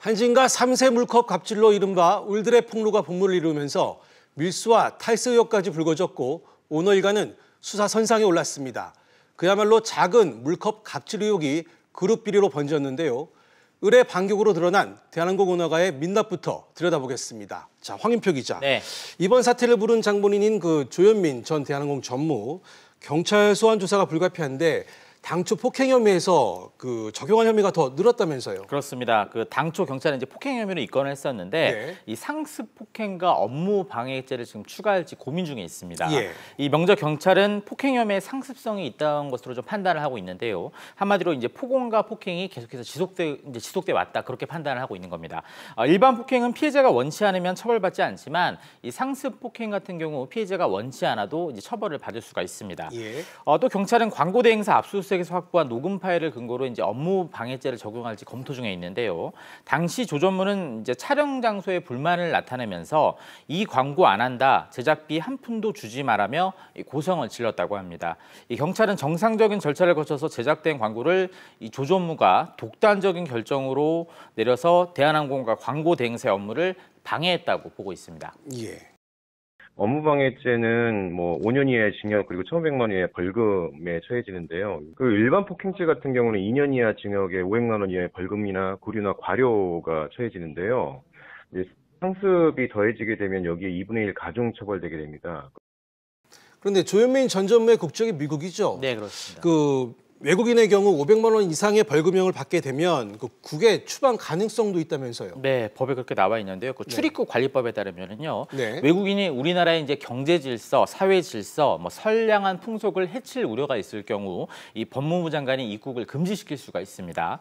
한진가 3세 물컵 갑질로 이른바 울드레 폭로가 본물을 이루면서 밀수와 탈세 의혹까지 불거졌고 오늘 일가는 수사 선상에 올랐습니다. 그야말로 작은 물컵 갑질 의혹이 그룹 비리로 번졌는데요. 의뢰 반격으로 드러난 대한항공 오너가의 민낯부터 들여다보겠습니다. 자, 황인표 기자. 네. 이번 사태를 부른 장본인인 조현민 전 대한항공 전무, 경찰 소환 조사가 불가피한데 당초 폭행 혐의에서 적용한 혐의가 더 늘었다면서요. 그렇습니다. 당초 경찰은 이제 폭행 혐의로 입건을 했었는데 네. 이 상습 폭행과 업무 방해죄를 지금 추가할지 고민 중에 있습니다. 예. 이 명저 경찰은 폭행 혐의의 상습성이 있다는 것으로 좀 판단을 하고 있는데요. 한마디로 이제 폭언과 폭행이 계속해서 지속돼 왔다 그렇게 판단을 하고 있는 겁니다. 일반 폭행은 피해자가 원치 않으면 처벌받지 않지만 이 상습 폭행 같은 경우 피해자가 원치 않아도 이제 처벌을 받을 수가 있습니다. 예. 또 경찰은 광고 대행사 압수수색에서 확보한 녹음 파일을 근거로 이제 업무 방해죄를 적용할지 검토 중에 있는데요. 당시 조 전무는 이제 촬영 장소에 불만을 나타내면서 이 광고 안 한다, 제작비 한 푼도 주지 말라며 고성을 질렀다고 합니다. 이 경찰은 정상적인 절차를 거쳐서 제작된 광고를 이 조 전무가 독단적인 결정으로 내려서 대한항공과 광고 대행사의 업무를 방해했다고 보고 있습니다. 예. 업무방해죄는 5년 이하의 징역 그리고 1,500만 원의 벌금에 처해지는데요. 일반 폭행죄 같은 경우는 2년 이하 징역에 500만 원 이하의 벌금이나 구류나 과료가 처해지는데요. 상습이 더해지게 되면 여기에 2분의 1 가중 처벌되게 됩니다. 그런데 조현민 전 전무의 국적이 미국이죠? 네, 그렇습니다. 외국인의 경우 500만 원 이상의 벌금형을 받게 되면 국외 추방 가능성도 있다면서요? 네, 법에 그렇게 나와 있는데요. 출입국 관리법에 따르면은요, 네. 외국인이 우리나라의 이제 경제 질서, 사회 질서, 선량한 풍속을 해칠 우려가 있을 경우 이 법무부 장관이 입국을 금지시킬 수가 있습니다.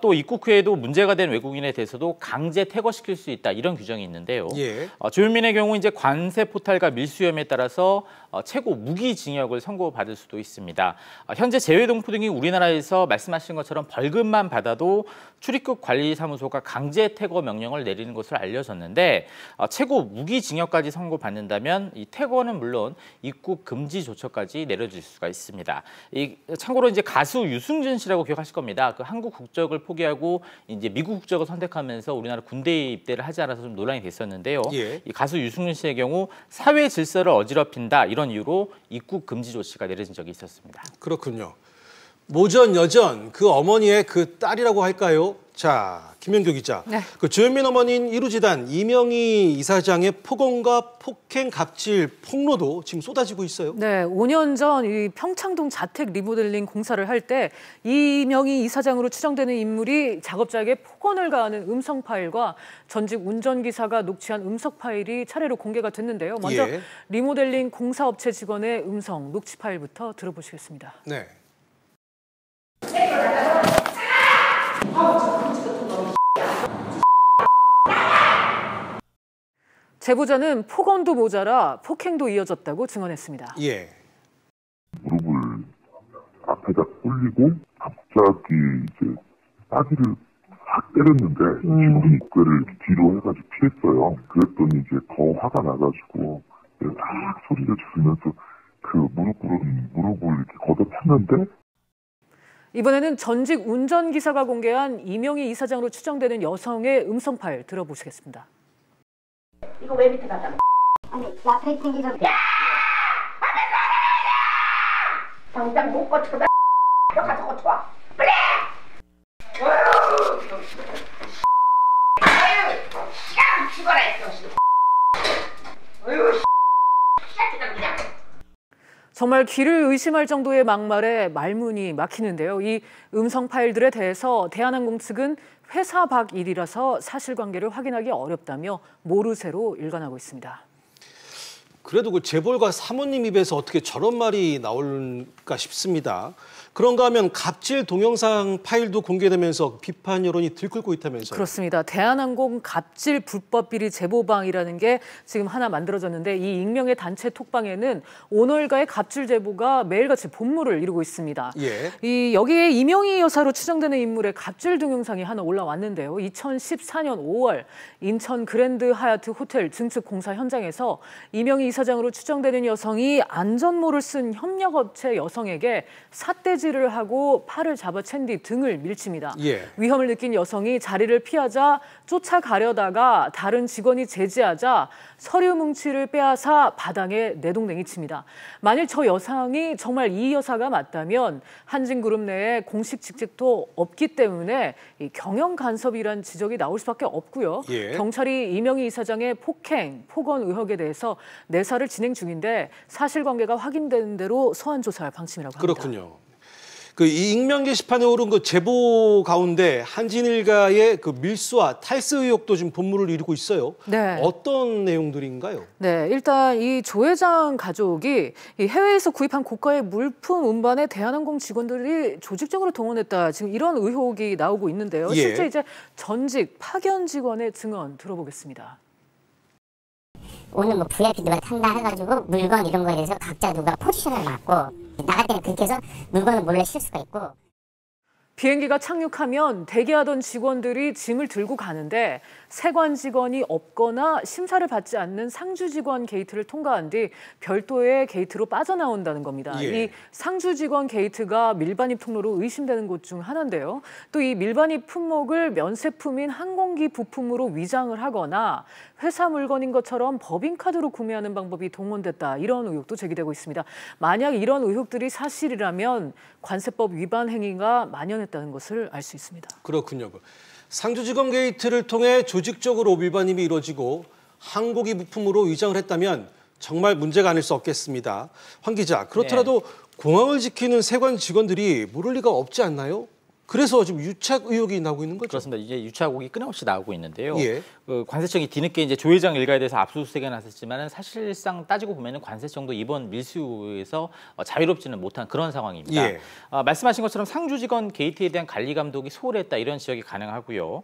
또 입국 후에도 문제가 된 외국인에 대해서도 강제 퇴거시킬 수 있다 이런 규정이 있는데요. 예. 조현민의 경우 이제 관세 포탈과 밀수 혐의에 따라서 최고 무기징역을 선고받을 수도 있습니다. 현재 재외동포 등이 우리나라에서 말씀하신 것처럼 벌금만 받아도 출입국 관리사무소가 강제 퇴거 명령을 내리는 것으로 알려졌는데 최고 무기징역까지 선고받는다면 이 퇴거는 물론 입국 금지 조처까지 내려질 수가 있습니다. 참고로 이제 가수 유승준 씨라고 기억하실 겁니다. 한국 국적을 포기하고 이제 미국 국적을 선택하면서 우리나라 군대에 입대를 하지 않아서 좀 논란이 됐었는데요. 예. 이 가수 유승준 씨의 경우 사회 질서를 어지럽힌다 이런 이유로 입국 금지 조치가 내려진 적이 있었습니다. 그렇군요. 모전 여전 어머니의 딸이라고 할까요? 자, 김현교 기자. 네. 조현민 어머니인 이루지단 이명희 이사장의 폭언과 폭행 갑질 폭로도 지금 쏟아지고 있어요. 네, 5년 전 이 평창동 자택 리모델링 공사를 할 때 이명희 이사장으로 추정되는 인물이 작업자에게 폭언을 가하는 음성 파일과 전직 운전기사가 녹취한 음성 파일이 차례로 공개가 됐는데요. 먼저 예. 리모델링 공사업체 직원의 음성 녹취 파일부터 들어보시겠습니다. 네. 제보자는 폭언도 모자라 폭행도 이어졌다고 증언했습니다. 예. 무릎을 앞에다 꿇리고 갑자기 이제 따귀를 확 때렸는데 지금 고개를 뒤로 해가지고 피했어요. 그랬더니 이제 더 화가 나가지고 딱 소리를 지르면서 무릎을 이렇게 걷어찼는데 이번에는 전직 운전기사가 공개한 이명희 이사장으로 추정되는 여성의 음성 파일 들어보시겠습니다. 이거 왜 밑에 갖다 놓? 아니, 야, 페이팅 기자. 야! 당장 못 고쳐다. 너 가서 고쳐와. 빨리! 아유, 시간 죽어라 했어. 아유, 시작했다 그냥. 정말 귀를 의심할 정도의 막말에 말문이 막히는데요. 이 음성 파일들에 대해서 대한항공 측은 회사 밖 일이라서 사실관계를 확인하기 어렵다며 모르쇠로 일관하고 있습니다. 그래도 재벌가 사모님 입에서 어떻게 저런 말이 나올까 싶습니다. 그런가 하면 갑질 동영상 파일도 공개되면서 비판 여론이 들끓고 있다면서요. 그렇습니다. 대한항공 갑질 불법 비리 제보방이라는 게 지금 하나 만들어졌는데 이 익명의 단체 톡방에는 오늘가의 갑질 제보가 매일같이 본물을 이루고 있습니다. 예. 여기에 이명희 여사로 추정되는 인물의 갑질 동영상이 하나 올라왔는데요. 2014년 5월 인천 그랜드 하얏트 호텔 증축 공사 현장에서 이명희 이사장으로 추정되는 여성이 안전모를 쓴 협력업체 여성 여성에게 삿대질을 하고 팔을 잡아챈 뒤 등을 밀칩니다. 예. 위험을 느낀 여성이 자리를 피하자 쫓아가려다가 다른 직원이 제지하자 서류 뭉치를 빼앗아 바닥에 내동댕이 칩니다. 만일 저 여성이 정말 이 여사가 맞다면 한진그룹 내에 공식 직책도 없기 때문에 이 경영 간섭이란 지적이 나올 수밖에 없고요. 예. 경찰이 이명희 이사장의 폭행, 폭언 의혹에 대해서 내사를 진행 중인데 사실관계가 확인되는 대로 소환 조사할 방침이라고 합니다. 그렇군요. 이 익명 게시판에 오른 그 제보 가운데 한진일가의 그 밀수와 탈세 의혹도 지금 본물을 이루고 있어요. 네. 어떤 내용들인가요? 네, 일단 이 조 회장 가족이 이 해외에서 구입한 고가의 물품 운반에 대한항공 직원들이 조직적으로 동원했다. 지금 이런 의혹이 나오고 있는데요. 예. 실제 이제 전직 파견 직원의 증언 들어보겠습니다. 오늘 뭐 VIP 누가 탄다 해가지고 물건 이런 거에 대해서 각자 누가 포지션을 맡고 나갈 때는 그렇게 해서 물건을 몰래 실 수가 있고. 비행기가 착륙하면 대기하던 직원들이 짐을 들고 가는데 세관 직원이 없거나 심사를 받지 않는 상주 직원 게이트를 통과한 뒤 별도의 게이트로 빠져나온다는 겁니다. 예. 이 상주 직원 게이트가 밀반입 통로로 의심되는 곳 중 하나인데요. 또 이 밀반입 품목을 면세품인 항공기 부품으로 위장을 하거나 회사 물건인 것처럼 법인카드로 구매하는 방법이 동원됐다. 이런 의혹도 제기되고 있습니다. 만약 이런 의혹들이 사실이라면 관세법 위반 행위가 만연했다는 것을 알 수 있습니다. 그렇군요. 상주직원 게이트를 통해 조직적으로 밀반입이 이루어지고 항공기 부품으로 위장을 했다면 정말 문제가 아닐 수 없겠습니다. 황 기자, 그렇더라도 공항을 지키는 세관 직원들이 모를 리가 없지 않나요? 그래서 지금 유착 의혹이 나오고 있는 거죠. 그렇습니다. 이제 유착 의혹이 끊임없이 나오고 있는데요. 예. 관세청이 뒤늦게 이제 조 회장 일가에 대해서 압수수색에 나섰지만은 사실상 따지고 보면은 관세청도 이번 밀수에서 자유롭지는 못한 그런 상황입니다. 예. 말씀하신 것처럼 상주 직원 게이트에 대한 관리 감독이 소홀했다 이런 지적이 가능하고요.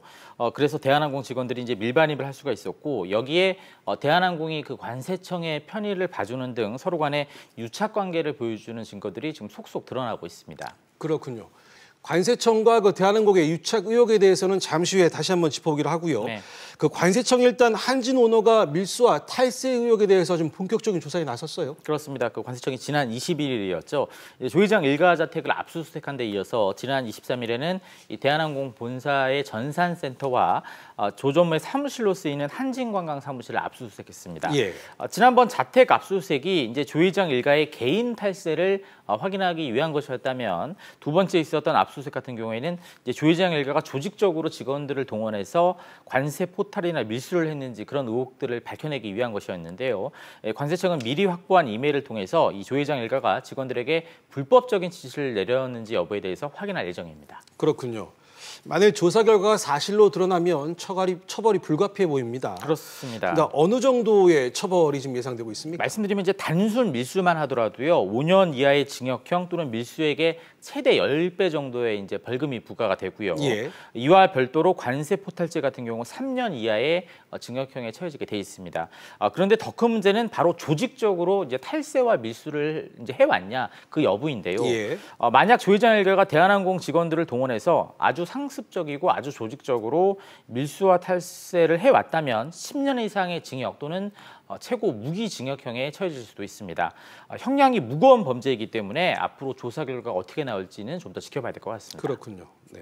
그래서 대한항공 직원들이 이제 밀반입을 할 수가 있었고 여기에 대한항공이 그 관세청의 편의를 봐주는 등 서로 간의 유착 관계를 보여주는 증거들이 지금 속속 드러나고 있습니다. 그렇군요. 관세청과 그 대한항공의 유착 의혹에 대해서는 잠시 후에 다시 한번 짚어보기로 하고요. 네. 그 관세청이 일단 한진 오너가 밀수와 탈세 의혹에 대해서 좀 본격적인 조사에 나섰어요. 그렇습니다. 그 관세청이 지난 21일이었죠. 조 회장 일가 자택을 압수수색한 데 이어서 지난 23일에는 이 대한항공 본사의 전산센터와 조점의 사무실로 쓰이는 한진관광 사무실을 압수수색했습니다. 예. 지난번 자택 압수수색이 이제 조 회장 일가의 개인 탈세를 확인하기 위한 것이었다면 두 번째 있었던 압수수색 같은 경우에는 이제 조 회장 일가가 조직적으로 직원들을 동원해서 관세 포탈이나 밀수를 했는지 그런 의혹들을 밝혀내기 위한 것이었는데요. 관세청은 미리 확보한 이메일을 통해서 이 조 회장 일가가 직원들에게 불법적인 지시를 내렸는지 여부에 대해서 확인할 예정입니다. 그렇군요. 만일 조사 결과가 사실로 드러나면 처벌이 불가피해 보입니다. 그렇습니다. 그러니까 어느 정도의 처벌이 지금 예상되고 있습니까? 말씀드리면 이제 단순 밀수만 하더라도요. 5년 이하의 징역형 또는 밀수액의 최대 10배 정도의 이제 벌금이 부과가 되고요. 예. 이와 별도로 관세 포탈죄 같은 경우 3년 이하의 징역형에 처해지게 돼 있습니다. 그런데 더 큰 문제는 바로 조직적으로 이제 탈세와 밀수를 이제 해왔냐 그 여부인데요. 예. 만약 조 회장 일가가 대한항공 직원들을 동원해서 아주 상습적이고 아주 조직적으로 밀수와 탈세를 해왔다면 10년 이상의 징역 또는 최고 무기징역형에 처해질 수도 있습니다. 형량이 무거운 범죄이기 때문에 앞으로 조사 결과가 어떻게 나올지는 좀 더 지켜봐야 될 것 같습니다. 그렇군요. 네.